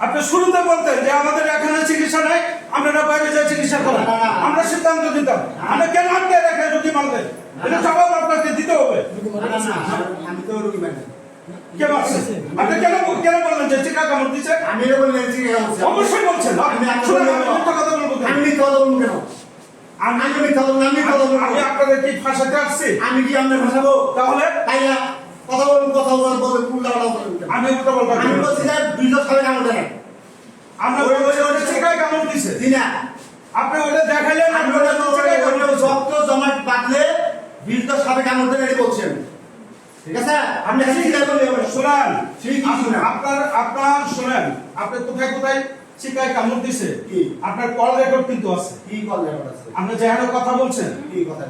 আপনি শুরুতে বলতেন যে আমাদের এখানে চিকিৎসা নাই, আমরা বাইরে যাই চিকিৎসা করি। আমরা সিদ্ধান্ত দিতাম, আমরা কেন আটকে রেখে রুগী মানবেন? এটা জবাব আপনাকে দিতে হবে। আমি তো রুগী মানে কে মারছে? আপনি কেন বললেন যে চিকা কামড় দিছে? আমি বললেন চিকা কামড় অবশ্যই বলছেন। আমি আপনাদের কি ফাঁসাতে আসছি? আমি কি আপনার ভাষাবো? তাহলে তাই না, কথা বলুন উল্টা আমি উল্টা বলবো। আমি বলছি যে বিজয় খাবে কামড় দেয় আমরা বলছি ওটা চিকায় কামড় দিছে। জি না, আপনি ওটা দেখাইলেন, আমি ওটা রক্ত জমাট বাঁধলে বিজয় খাবে কামড় দেয় এটা বলছেন। ঠিক আছে, আপনি চিকায় বললে শুনেন, ঠিক আছে না আপনার শুনেন, আপনি কোথায় কোথায় চিকায় কামড় দিছে কি আপনার কল রেকর্ড কিন্তু আছে। কি কল রেকর্ড আছে? আপনি যেখানে কথা বলছেন কি কথা?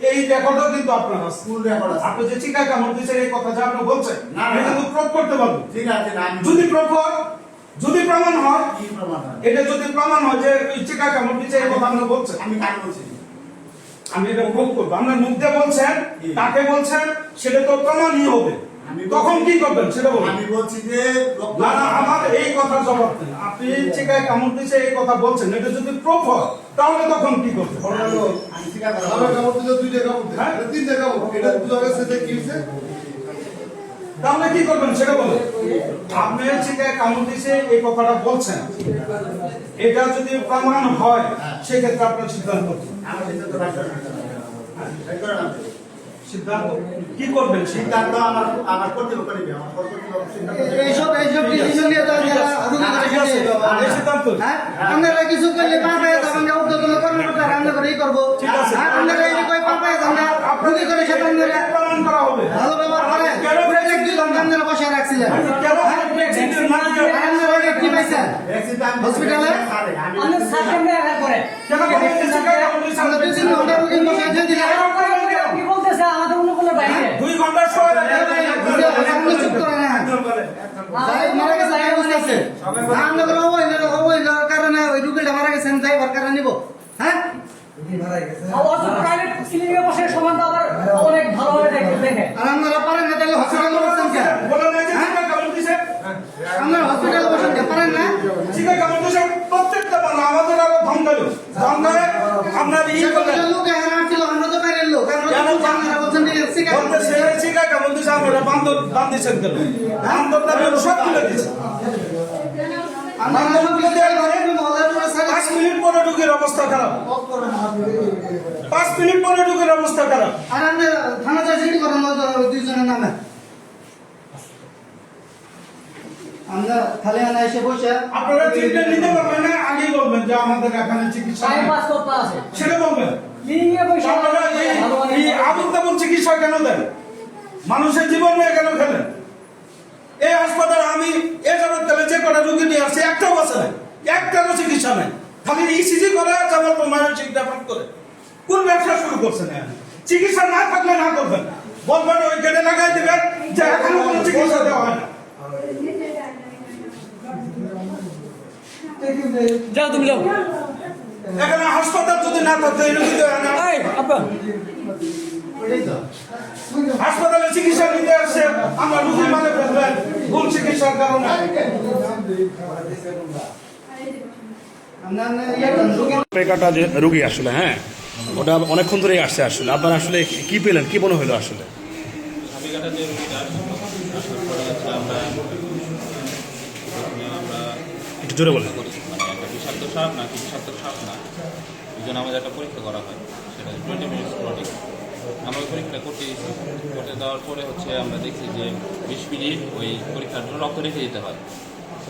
এই রেকর্ডও কিন্তু আপনার আছে। ফুল রেকর্ড আছে। আপনি যে চিকায় কামড় দিছে এই কথা যে আপনি বলছেন, না এটা কিন্তু প্রুফ করতে পারবেন। ঠিক আছে না, যদি প্রুফ হয়, যদি প্রমাণ হয়, কি প্রমাণ হয়? এটা যদি প্রমাণ হয় যে চিকায় কামড় দিছে এই কথা আপনি বলছেন, আমি কাজ বলছি, আমি এটা প্রুফ করব। আপনার মুখ দিয়ে বলছেন, তাকে বলছেন, সেটা তো প্রমাণই হবে। তখন কি করবেন সেটা বলুন। আমি বলছি যে না না, আমার এই কথা জবাব দেন। আপনি চিকায় কামড় দিছে এই কথা বলছেন, এটা যদি প্রুফ হয় তাহলে তখন কি করবেন? আমি স্বীকার করলাম। আমার কামড় দিলে 2টা কামড় দেয়, এটা 3টা কামড়, এটা বুঝা গেছে যে কি হইছে। তাহলে কি করবেন সেটা বলুন। আপনি চিকায় কামড় দিছে এই কথাটা বলছেন, এটা যদি প্রমাণ হয় সেক্ষেত্রে আপনার সিদ্ধান্ত কি? আমার সিদ্ধান্ত রাখবেন না। তাই করেন আপনি। সিদ্ধান্ত কি করবেন? সিদ্ধান্ত আমার কর্তৃপক্ষ নিবে, আমার কর্তৃপক্ষ সিদ্ধান্ত নিবে। এইসব ডিসিশন নিয়ে তো যারা রুগী করে সেটাই। এই সিদ্ধান্ত হ্যাঁ, আপনারা কিছু করলে পা পায়ে যাবেন, উদ্যোগ কর্মকর্তা রান্না করে এই করবো। হ্যাঁ, আপনারা এই কই পা পায়ে যান না, রুগী করে সেটা আপনারা প্রমাণ করা হবে। ভালো ব্যবহার করেন। ব্রেক দিলাম, আপনারা বসে রাখছিলেন। কেন প্রেসিডেন্ট না দিয়ে আর আপনারা এটা কি পাইছেন? হসপিটালে? অনেক ছাত্র মেয়েরা করে কেন বলেন যে চিকায় কামড় দিছে? আমরা 2-3 ঘন্টা রুগী বসে দিয়ে দিলাম। কি বলতেছে আমাদের অন্য কোনো বাইরে 2 ঘন্টা সময় লাগে। আপনি চুপ করেন না। যাই মারা গেছে, যাই বুঝতেছে। আমরা তো ওই কারণে ওই রুগীটা মারা গেছেন, যাই কারণে নিব। হ্যাঁ, আবার প্রাইভেট ক্লিনিকে বসে সমান তো আবার অনেক ভালোভাবে দেখে আর আপনারা পারেন না তাহলে হসপিটালে বসেন কেন? বলেন না যে চিকায় কামড় দিছে। আপনারা হসপিটালে বসেন কেন? পারেন না? চিকায় কামড় দিছে প্রত্যেকটা মানুষ আমাদের আরো ধমকালো। ধমকালে আপনার ই করলেন। লোক এখানে আসছিল, আমরা তো বাইরের লোক। আপনারা বলছেন যে শিকার বলতেছে চিকায় কামড় দিছে, আমরা বান্দর বান্দিছেন কেন? বান্দরটা আমি সব তুলে দিছি। বান্দর তুলে দেওয়ার পরে 5 মিনিট পরে রোগীর অবস্থা খারাপ। 5 মিনিট পরে রোগীর অবস্থা খারাপ। আর আপনি থানা চাষি করেন দুইজনের নামে। আমরা খালি আনা এসে বসে আপনারা ট্রিটমেন্ট নিতে পারবেন না, আগেই বলবেন যে আমাদের এখানে চিকিৎসা টাইম নেই। পাস করতে আছে সেটা বলবেন। ক্লিনিকে বসে আপনারা এই আবুল তাবুল চিকিৎসা কেন দেন? মানুষের জীবন নিয়ে কেন খেলেন? এই হাসপাতালে আমি এ যাবৎকালে যে কটা রোগী নিয়ে আসছি একটাও আছে না, একটারও চিকিৎসা নেই। খালি ইসিজি করে যাবার মানসিক ব্যাপার করে কোন ব্যবসা শুরু করছেন? চিকিৎসা না থাকলে না করবেন, বলবেন ওই গেটে লাগাই দেবেন যে এখনো কোনো চিকিৎসা দেওয়া হয় না। যাও তুমি যাও এখানে হাসপাতাল যদি না থাকতো এই রোগী তো এই আপা হাসপাতালে চিকিৎসা নিতে আসছে, আমরা রোগী মানে ফেলবেন ভুল চিকিৎসার কারণে। পেকাটা যে রুগী আসলে, হ্যাঁ, ওটা অনেকক্ষণ ধরেই আসছে। আসলে আপনারা আসলে কি পেলেন, কি মনে হলো আসলে? সাবিকাটা যে রুগীটা আসার পরে হচ্ছে আমরা একটু জোরে বলেন। মানে একটা বিষাক্ত সাপ না কি বিষাক্ত সাপ না, এই জন্য আমাদের একটা পরীক্ষা করা হয়, সেটা 20 মিনিটস প্লটিং। আমরা ওই পরীক্ষাটা করতে দিয়েছি, করতে দেওয়ার পরে হচ্ছে আমরা দেখছি যে 20 মিনিট ওই পরীক্ষার জন্য রক্ত রেখে দিতে হয়।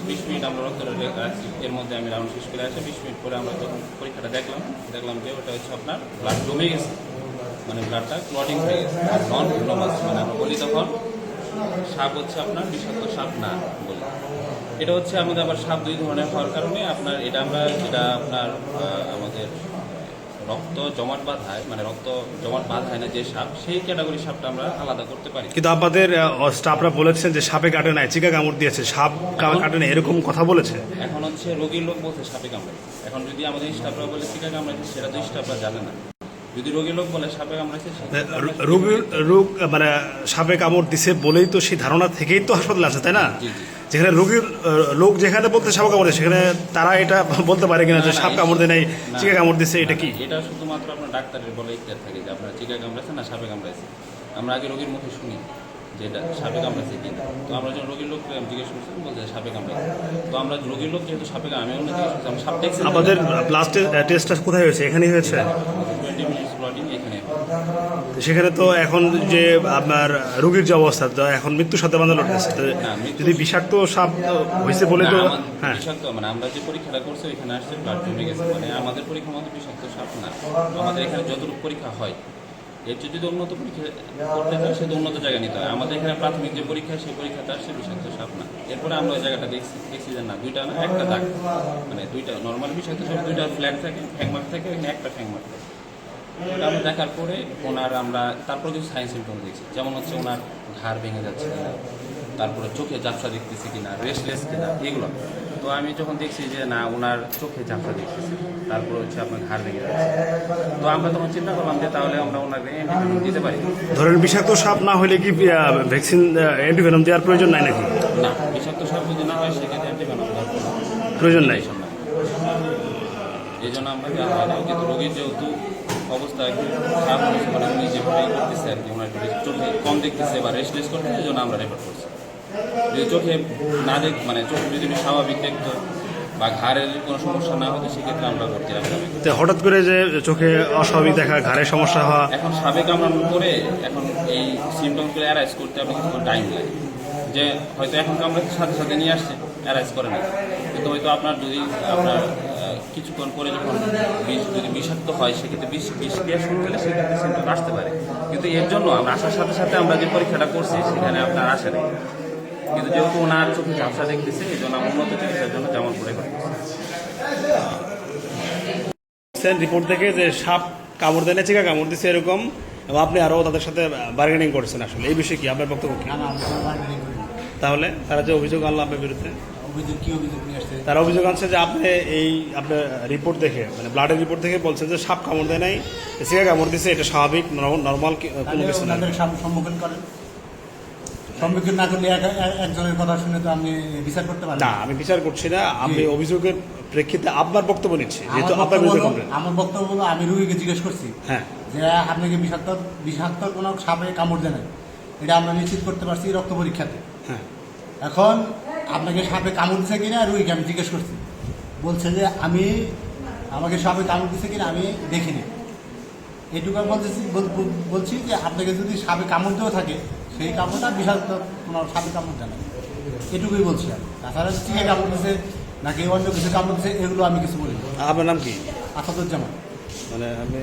20 মিনিট আমরা রক্ত রাখছি, এর মধ্যে আমি রাউন্ড শেষ করে আসি। 20 মিনিট পরে আমরা যখন পরীক্ষাটা দেখলাম যে ওটা হচ্ছে আপনার ব্লাড জমে গেছে, মানে ব্লাডটা ক্লটিং হয়ে গেছে। আর নন ভেনোমাস মানে আমরা বলি তখন সাপ হচ্ছে আপনার বিষাক্ত সাপ না বলি। এটা হচ্ছে আমাদের আবার সাপ 2 ধরনের হওয়ার কারণে আপনার এটা আমরা যেটা আপনার আমাদের রক্ত জমাট বাঁধায়, মানে রক্ত জমাট বাঁধায় না যে সাপ, সেই ক্যাটাগরি সাপটা আমরা আলাদা করতে পারি। কিন্তু আপনাদের স্টাফরা বলেছেন যে সাপে কাটে নাই, চিকা কামড় দিয়েছে, সাপ কাটে নাই, এরকম কথা বলেছে। এখন হচ্ছে রোগীর লোক বলছে সাপে কামড়ায়। এখন যদি আমাদের স্টাফরা বলে চিকা কামড়াইছে, সেটা তো স্টাফরা জানে না। যদি রোগীর লোক বলে সাপে কামড়াইছে, রোগ মানে সাপে কামড় দিছে বলেই তো সেই ধারণা থেকেই তো হাসপাতালে আছে, তাই না? জি, জি। যেখানে রোগীর লোক যেখানে বলতে সাপ কামড় দেয়, সেখানে তারা এটা বলতে পারে কিনা যে না, সাপ কামড় দেয় নাই, না, চিকা কামড় দিছে, এটা কি? এটা শুধুমাত্র আপনার ডাক্তারের বলে ইত্যাদি থাকে যে আপনার চিকা কামড়াইছে না সাপে কামড়াইছে। আমরা আগে রোগীর মুখে শুনি যে এটা সাপে কামড়াইছে কিনা। তো আমরা যখন রোগীর লোককে জিজ্ঞেস করছি, বলছে সাপে কামড়াইছে। তো আমরা রোগীর লোক যেহেতু সাপে আমি অন্য জিজ্ঞেস করছি, আমরা সাপ দেখছি। আমাদের ব্লাড টেস্টটা কোথায় হয়েছে? এখানেই হয়েছে। 20 মিনিটস ব্লডিং এখানে হয়। সেখানে তো এখন যে আপনার রোগীর যে অবস্থা, তো এখন মৃত্যুর সাথে বাঁধা লড়তেছে। তো যদি বিষাক্ত সাপ হয়েছে বলে তো, না, আমার হ্যাঁ, বিষাক্ত মানে আমরা যে পরীক্ষাটা করছি ওইখানে আসছে ব্লাড জমে গেছে, মানে আমাদের পরীক্ষার মধ্যে বিষাক্ত সাপ না। আমাদের এখানে যতটুকু পরীক্ষা হয়, এর চেয়ে যদি উন্নত পরীক্ষা করতে হয় সেটা উন্নত জায়গায় নিতে হয়। আমাদের এখানে প্রাথমিক যে পরীক্ষা, সেই পরীক্ষাতে আসছে বিষাক্ত সাপ না। এরপরে আমরা ওই জায়গাটা দেখছি যে না, দুইটা না একটা দাগ, মানে দুইটা নর্মাল বিষাক্ত সাপ, দুইটা ফ্ল্যাগ থাকে, ফ্যাংমার্ক থাকে, ওইখানে একটা ফ্যাংমার্ক থাকে। ওটা আমরা দেখার পরে আমরা তারপর কিছু সাইন সিমটম দেখছি, যেমন হচ্ছে ওনার ঘাড় ভেঙে যাচ্ছে কিনা, তারপরে চোখে ঝাপসা দেখতেছি কিনা, রেস্টলেস কিনা, এগুলো। তো আমি যখন দেখছি যে না, ওনার চোখে ঝাপসা দেখতেছি, তারপর হচ্ছে আপনার ঘাড় ভেঙে যাচ্ছে, তো আমরা তখন চিন্তা করলাম যে তাহলে আমরা ওনাকে অ্যান্টিভেনম দিতে পারি। ধরেন বিষাক্ত সাপ না হলে কি ভ্যাকসিন অ্যান্টিভেনম দেওয়ার প্রয়োজন নাই নাকি? না, বিষাক্ত সাপ যদি না হয় সেক্ষেত্রে অ্যান্টিভেনম দেওয়ার প্রয়োজন নাই। এই জন্য আমরা দেওয়া হয় না। কিন্তু রোগীর যেহেতু অবস্থা একটু খারাপ হয়েছে, মানে উনি যেভাবে করতেছে আর কি, ওনার একটু চোখে কম দেখতেছে বা রেস্টলেস করতেছে, এই জন্য আমরা রেফার করছি। যদি চোখে না মানে চোখ যদি স্বাভাবিক দেখতো বা ঘাড়ের কোনো সমস্যা না হতো, সেক্ষেত্রে আমরা ভর্তি রাখতাম। তো হঠাৎ করে যে চোখে অস্বাভাবিক দেখা, ঘাড়ের সমস্যা হওয়া, এখন সাপে কামড়ানোর পরে এখন এই সিমটমসগুলো অ্যারাইজ করতে আপনার কিছু টাইম লাগে। যে হয়তো এখন কামড়াতে সাথে সাথে নিয়ে আসছে, অ্যারাইজ করে না, কিন্তু হয়তো আপনার যদি আপনার কিছুক্ষণ পরে যখন যদি বিষাক্ত হয়, সেক্ষেত্রে বিষ দিয়ে শুরু হলে সেক্ষেত্রে সিমটম আসতে পারে। কিন্তু এর জন্য আমরা আসার সাথে সাথে আমরা যে পরীক্ষাটা করছি সেখানে আপনার আসে না। কিন্তু যেহেতু ওনার চোখে ঝাপসা দেখতেছে, এই জন্য উন্নত চিকিৎসার জন্য যেমন করে রিপোর্ট থেকে যে সাপ কামড় দেয় না, চিকা কামড় দিচ্ছে এরকম, এবং আপনি আরও তাদের সাথে বার্গেনিং করছেন। আসলে এই বিষয়ে কি আপনার বক্তব্য কি? তাহলে তারা যে অভিযোগ আনলো আপনার বিরুদ্ধে, তারা অভিযোগ আনছে যে আপনি আপনার রিপোর্ট দেখে, মানে ব্লাডের রিপোর্ট থেকে বলছেন যে সাপ কামড় দেয় নাই, চিকা কামড় দিচ্ছে, এটা স্বাভাবিক নর্মাল কোনো কিছু না। সম্মুখীন করেন, সম্মুখীন না করলে একজনের কথা শুনে তো আমি বিচার করতে পারি না, আমি বিচার করছি না, আমি অভিযোগের প্রেক্ষিতে আপনার বক্তব্য নিচ্ছি, যেহেতু আপনার বিরুদ্ধে কমপ্লেন। আমার বক্তব্য হলো, আমি রুগীকে জিজ্ঞেস করছি হ্যাঁ, যে আপনাকে বিষাক্ত কোনো সাপে কামড় দেয় নাই, এটা আমরা নিশ্চিত করতে পারছি রক্ত পরীক্ষাতে। হ্যাঁ, এখন আপনাকে সাপে কামড় দিচ্ছে কিনা রুগীকে আমি জিজ্ঞেস করছি, বলছে যে আমাকে সাপে কামড় দিচ্ছে কিনা আমি দেখিনি। এটুকু বলছি যে আপনাকে যদি সাপে কামড় দেওয়া থাকে, সেই কামড়টা বিষাক্ত কোনো সাপে কামড় দেয় না, এটুকুই বলছি। আমি তাছাড়া চিকে কামড় দিচ্ছে নাকি অন্য কিছু কামড় দিচ্ছে, এগুলো আমি কিছু বলি। আপনার নাম কি? আসাদুজ্জামান। মানে আমি